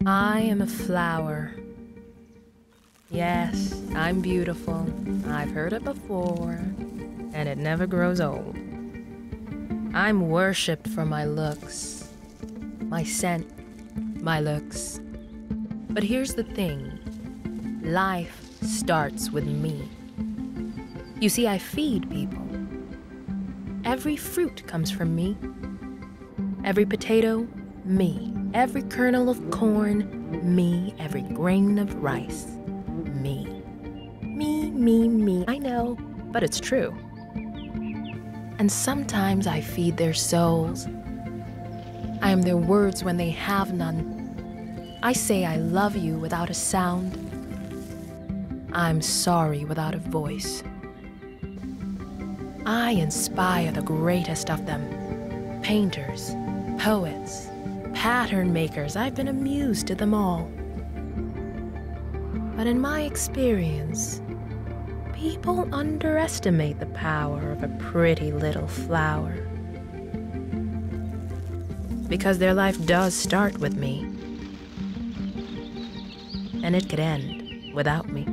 I am a flower. Yes, I'm beautiful. I've heard it before, and it never grows old. I'm worshipped for my looks, my scent, my looks. But here's the thing. Life starts with me. You see, I feed people. Every fruit comes from me. Every potato, me. Every kernel of corn, me. Every grain of rice, me. Me. I know, but it's true. And sometimes I feed their souls. I am their words when they have none. I say I love you without a sound. I'm sorry without a voice. I inspire the greatest of them. Painters, poets, pattern makers. I've been amused to them all. But in my experience, people underestimate the power of a pretty little flower. Because their life does start with me. And it could end without me.